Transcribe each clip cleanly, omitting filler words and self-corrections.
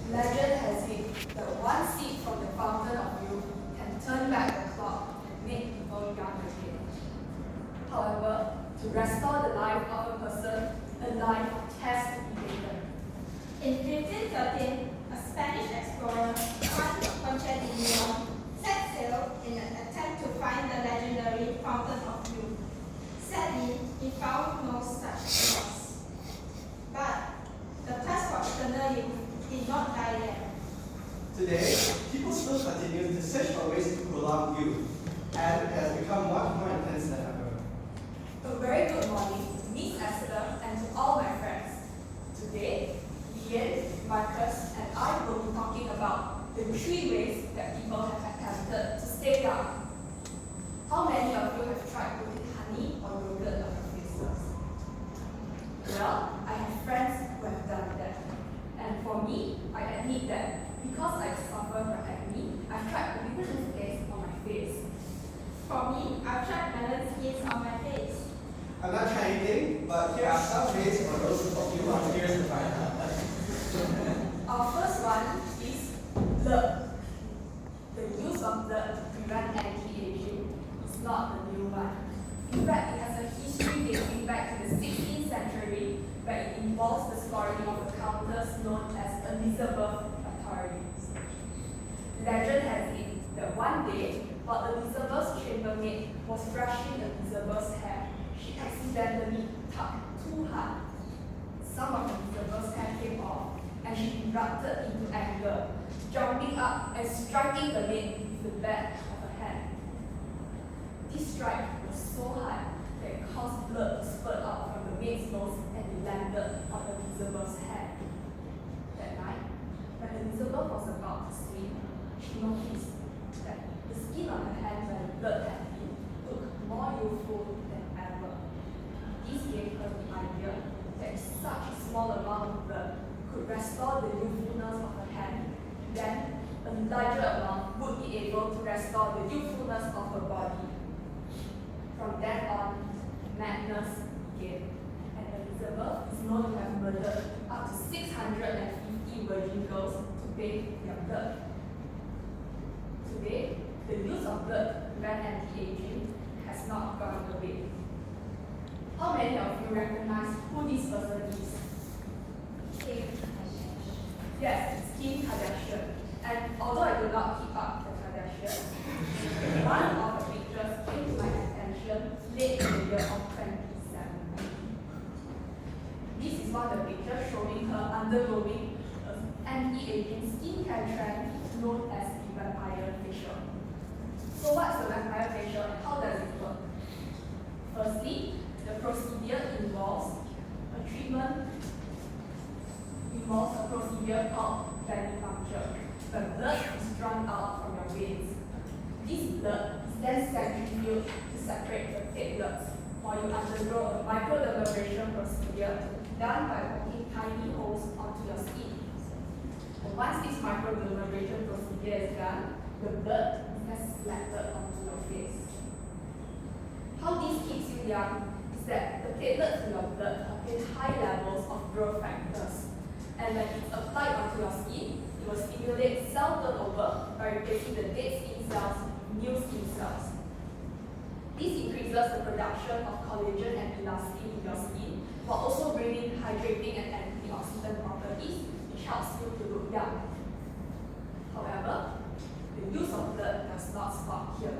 Legend has it that one sip from the fountain of youth can turn back the clock and make people young again. However, to restore the life of a person, a life has to be taken. In 1513, a Spanish explorer, Juan Ponce de Leon, set sail in an attempt to find the legendary Fountain of Youth. Sadly, he found no such source. But the quest for eternal youth did not die there. Today, people still continue to search for ways to prolong youth, and it has become much more intense than ever. A very good morning to Miss Esther and to all my friends. Today, Ian, Marcus, and I will be talking about the 3 ways that people have attempted to stay young. How many of you have tried putting honey or yogurt on your faces? Well, I have friends who have done that. And for me, I admit that because I suffer from acne, I've tried putting toothpaste on my face. For me, I've tried melon skins on my face. I'm not trying anything, but here are some ways for those of you who are curious to find out. Our first one is blood. The use of blood to prevent anti-aging is not a new one. In fact, it has a history dating back to the 16th century, where it involves the scoring of a countess known as Elizabeth Bathory. Legend has it that one day, while Elizabeth's chambermaid was brushing Elizabeth's hair, she accidentally tugged too hard. Some of Elizabeth's hair came off, and she erupted into anger, jumping up and striking the maid with the back of her hand. This strike was so hard that it caused blood to spurt out from the maid's nose and it landed on Elizabeth's head. That night, when Elizabeth was about to sleep, she noticed that the skin on her hand where the blood had been looked more youthful than ever. This gave her the idea that if such a small amount of blood could restore the youthfulness of her hand, then a larger amount would be able to restore the youthfulness of her body. From then on, madness began, and Elizabeth is known to have murdered up to 650 virgin girls to pay their blood. Today, the use of blood to prevent anti-aging has not gone away. How many of you recognize who this person is? Yes, it's Kim Kardashian. And although I do not keep up the Kardashians, one of the pictures came to my attention late in the year of 2017. This is one of the pictures showing her undergoing an anti-aging skincare trend known as the vampire facial. So what's the vampire facial and how does it work? Firstly, the procedure involves a procedure called venipuncture. The blood is drawn out from your veins. This blood is then centrifuged to separate the platelets, while you undergo a microdermabrasion procedure done by poking tiny holes onto your skin. And once this microdermabrasion procedure is done, the blood is then splattered onto your face. How this keeps you young is that the platelets in your blood contain high levels of growth factors. And when it's applied onto your skin, it will stimulate cell turnover by replacing the dead skin cells with new skin cells. This increases the production of collagen and elastin in your skin, while also bringing hydrating and antioxidant properties, which helps you to look young. However, the use of blood does not stop here.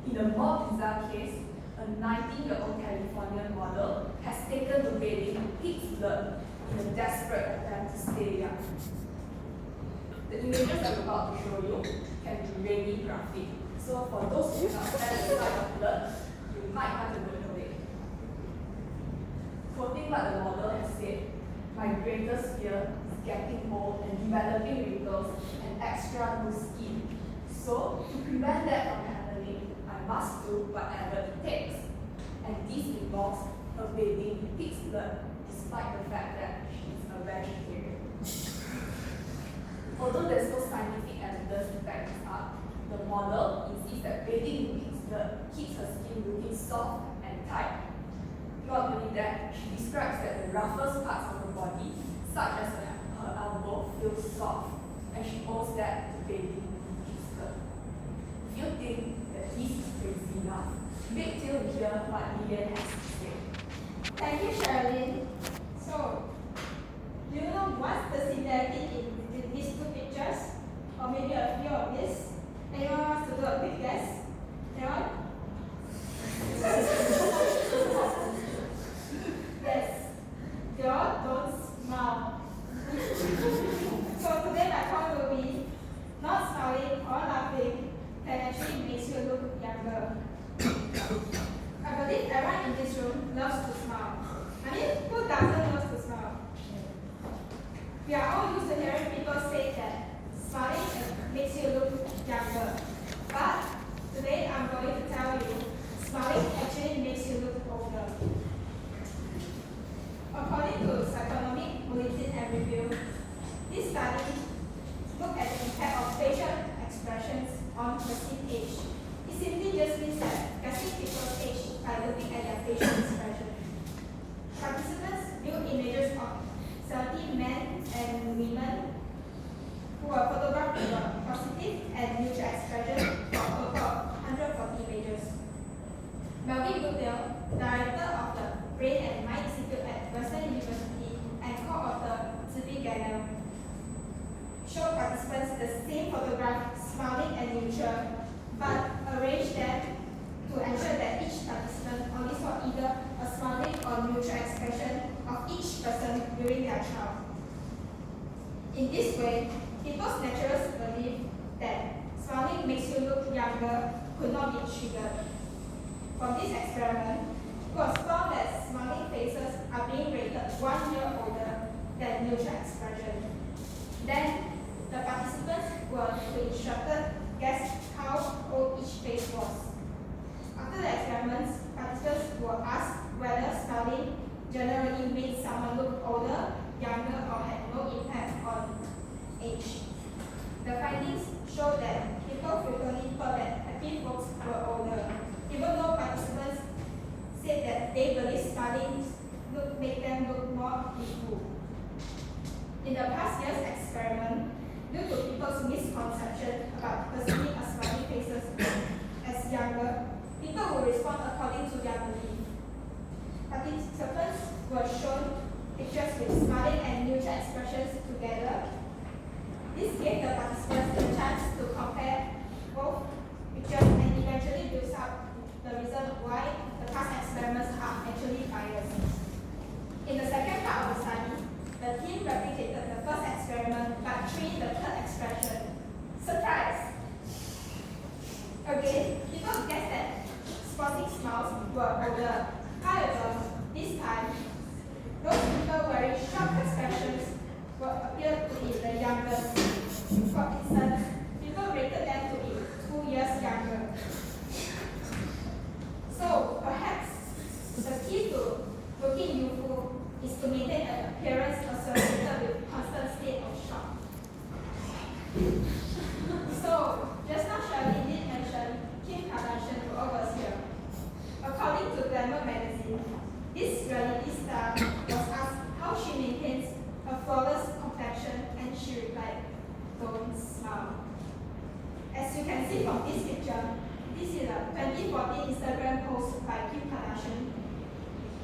In a more bizarre case, a 19-year-old Californian model has taken to bathing in pig's blood in a desperate attempt to stay young. The images I'm about to show you can be really graphic, so for those who cannot stand the sight of blood, you might want to look away. Quoting what the model has said, "My greatest fear is getting old and developing wrinkles and extra loose skin. So, to prevent that from happening, I must do whatever it takes. And this involves her bathing in pig's blood, despite the fact that she is a vegetarian." Although there's no scientific evidence to back this up, the model insists that bathing in pig's blood keeps her skin looking soft and tight. Not only that, she describes that the roughest parts of her body, such as her elbow, feels soft, and she owes that to baby, which is her. If you think that this is crazy enough, wait till you hear what Lillian has to say. Thank you, Sherilyn. So, do you know what's the similarity in these two pictures? Or maybe a few of this? Anyone wants to do a quick guess? Anyone? Yes. They all don't smile. So today my point will be, not smiling or laughing can actually make you look younger. I believe everyone in this room loves to smile. I mean, who doesn't love to smile? We are all used to hearing people say that smiling makes you look younger. But today I'm going to tell you, smiling actually makes you look older. According to Psychonomic Bulletin and Review, this study looked at the impact of facial expressions on perceived age. It simply just means that guessing people's age by looking at their facial expression. Participants viewed images of 70 men and women who were photographed with a positive and neutral expression of a total of 140 images. Melvin Goodale, director of the Brain and Mind Institute at Western University and co-author Zvi Ganel, showed participants the same photograph smiling and neutral, but arranged them to ensure that each participant only saw either a smiling or neutral expression of each person during their trial. In this way, people's naturalists believe that smiling makes you look younger could not be triggered. From this experiment, it was found that smiling faces are being rated 1 year older than neutral expression. Then, the participants were to be instructed guess how old each face was. After the experiments, participants were asked whether smiling generally made someone look older, younger, or had no impact on age. The findings showed that people frequently thought that happy folks were older, even though participants said that they believe smiling made them look more youthful. In the past year's experiment, due to people's misconception about perceiving a smiling faces as younger, people will respond according to their belief. Participants were shown pictures with smiling and neutral expressions together. This gave the participants the chance to compare both pictures and eventually builds up the reason why the past experiments are actually biased. In the second part of the study, the team replicated the first experiment but changed the third expression. Surprise! Again, people guessed that sporting smiles were older. However, this time, those people wearing shocked expressions appeared to be the youngest. For instance, people rated them to be 2 years younger. So, perhaps the key to looking youthful is to maintain an appearance associated with constant state of shock. So, just now Sherilyn did mention Kim Kardashian to all of us here. According to Glamour magazine, this reality star was asked how she maintains a flawless complexion, and she replied, "Don't smile." As you can see from this picture, this is a 2014 Instagram post by Kim Kardashian.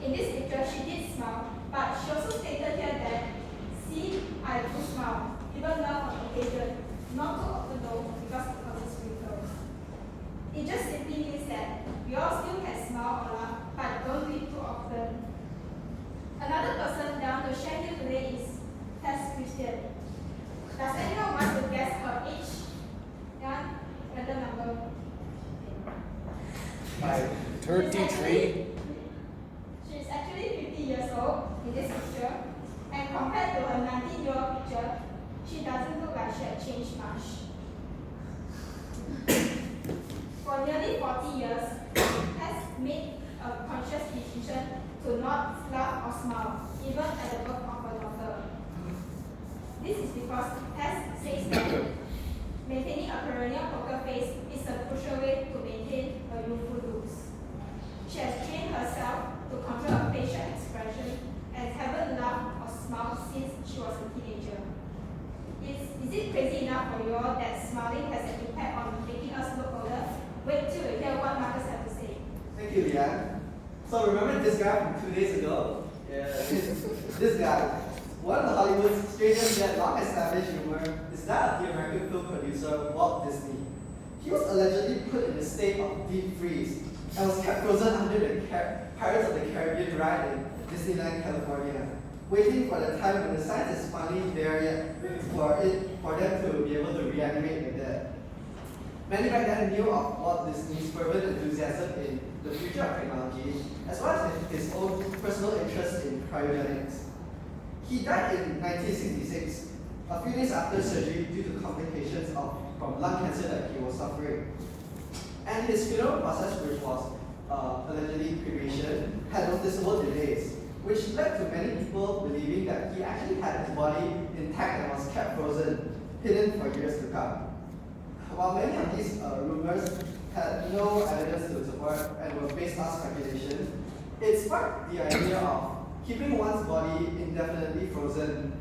In this picture, she did smile, but she also stated here that, "See, I do smile, even now on occasion, not too often though, because it causes wrinkles." It just simply means that we all still can smile or laugh, but don't do it too often. Another person that I want to share here today is Tess Christian. Does anyone want to guess her age? Yeah, random number. 33. She's actually 50 years old in this picture, and compared to her 19-year-old picture, she doesn't look like she had changed much. For nearly 40 years, Tess made a conscious decision to not laugh or smile, even at the birth of her daughter. This is because Tess says that maintaining a perennial poker face is a crucial way to maintain her youthful looks. She has trained herself to control her facial expression and haven't laughed or smiled since she was a teenager. your that smiling has an impact on making us look older? Wait till you hear what Marcus has to say. Thank you, Leanne. So remember this guy from 2 days ago? Yeah, this guy. One of the Hollywood's strangest yet long established humor is that of the American film producer Walt Disney. He was allegedly put in a state of deep freeze and was kept frozen under the Pirates of the Caribbean ride in Disneyland, California, waiting for the time when the science is finally there yet for them to be able to reanimate the dead. Many back then knew of Walt Disney's fervent enthusiasm in the future of technology, as well as his own personal interest in cryogenics. He died in 1966, a few days after surgery due to complications from lung cancer that he was suffering. And his funeral process, which was allegedly cremation, had noticeable delays, which led to many people believing that he actually had his body intact and was kept frozen, hidden for years to come. While many of these rumors had no evidence to support and were based on speculation, it sparked the idea of keeping one's body indefinitely frozen,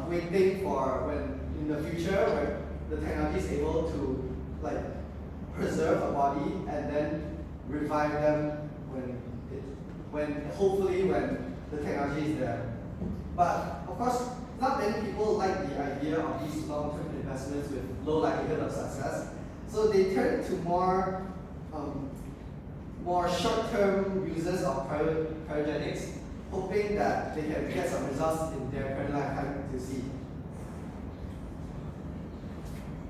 waiting for when in the future when the technology is able to preserve a body and then revive them when hopefully when the technology is there. But of course, not many people like the idea of these long-term investments with low likelihood of success, so they turned to more short-term uses of cryogenics, hoping that they can get some results in their current lifetime to see.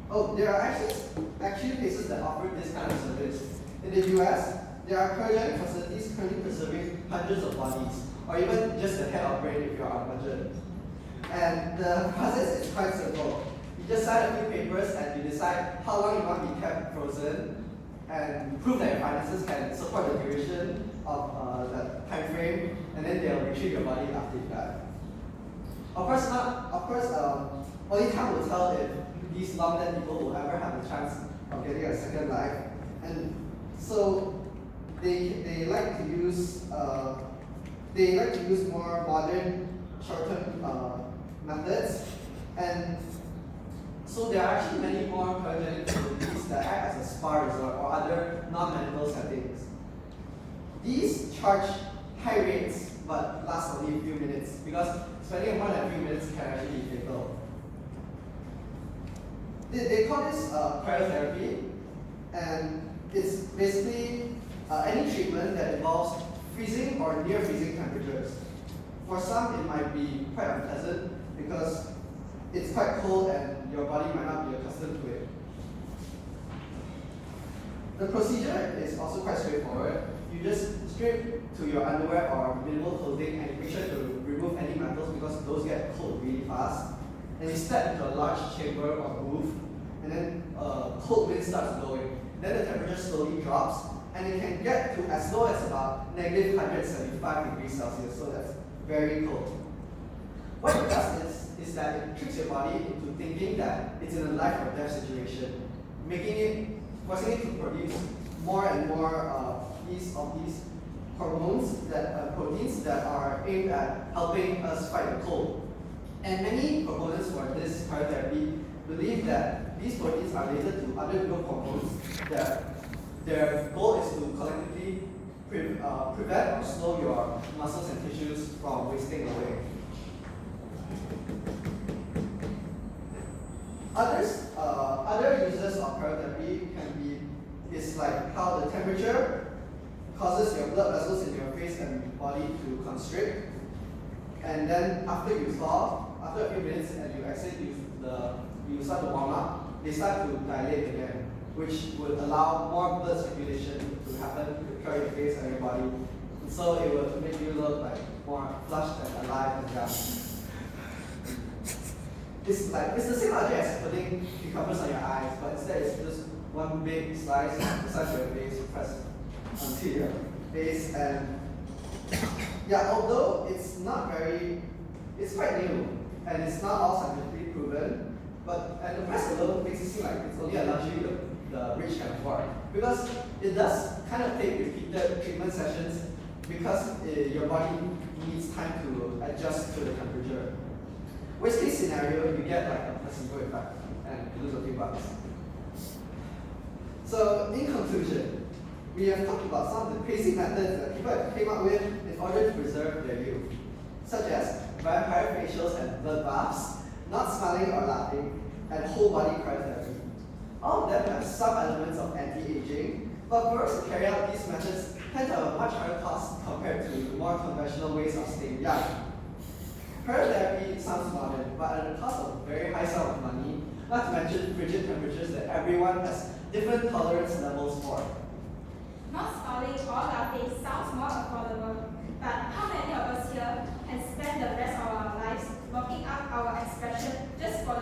Oh, there are actually places that offer this kind of service. In the US, there are cryogenic facilities currently preserving hundreds of bodies, or even just the head or brain if you're on a budget. And the process is quite simple. You just sign a few papers and you decide how long you want to be kept frozen and prove that your finances can support the duration of that time frame, and then they'll retrieve your body after you die. Of course, only time will tell if these long-dead people will ever have the chance of getting a second life. And so they like to use more modern short-term methods, and so there are actually many more cryogenic facilities that act as a spa resort or other non-medical settings. These charge high rates but last only a few minutes because spending more than a few minutes can actually be fatal. They call this cryotherapy, and it's basically any treatment that involves freezing or near freezing temperatures. For some, it might be quite unpleasant because it's quite cold and your body might not be accustomed to it. The procedure is also quite straightforward. You just strip to your underwear or minimal clothing and make sure to remove any metals because those get cold really fast. And you step into a large chamber or booth, and then cold wind starts blowing. Then the temperature slowly drops, and it can get to as low as about negative 175 degrees Celsius, so that's very cold. What it does is that it tricks your body into thinking that it's in a life or death situation, forcing it to produce more and more of these hormones proteins that are aimed at helping us fight the cold. And many proponents for this cryotherapy believe that these proteins are related to other growth hormones that their goal is to collectively prevent or slow your muscles and tissues from wasting away. Other uses of cryotherapy is like how the temperature causes your blood vessels in your face and body to constrict, and then after you thaw, after a few minutes and you exit, you start to warm up, they start to dilate again, which would allow more blood circulation to happen throughout your face and your body. And so it will make you look like more flushed and alive and young. It's the same logic as putting cucumbers on your eyes, but instead it's just one big slice beside your face pressed onto your face. And yeah, although it's quite new and it's not all scientifically proven, and the price alone makes it seem like it's only a luxury the rich can afford, because it does kind of take repeated treatment sessions because your body needs time to adjust to the temperature. Worst case scenario, you get like a placebo effect and lose a few bucks. So, in conclusion, we have talked about some of the crazy methods that people have came up with in order to preserve their youth, such as vampire facials and blood baths, not smiling or laughing, and whole body cryotherapy. All of them have some elements of anti-aging, but for us to carry out these methods tend to have a much higher cost compared to the more conventional ways of staying young. Cryotherapy sounds modern, but at a cost of a very high sum of money, not to mention frigid temperatures that everyone has different tolerance levels for. Not smiling or laughing sounds more affordable, but how many of us here can spend the rest of our lives working up our expression just for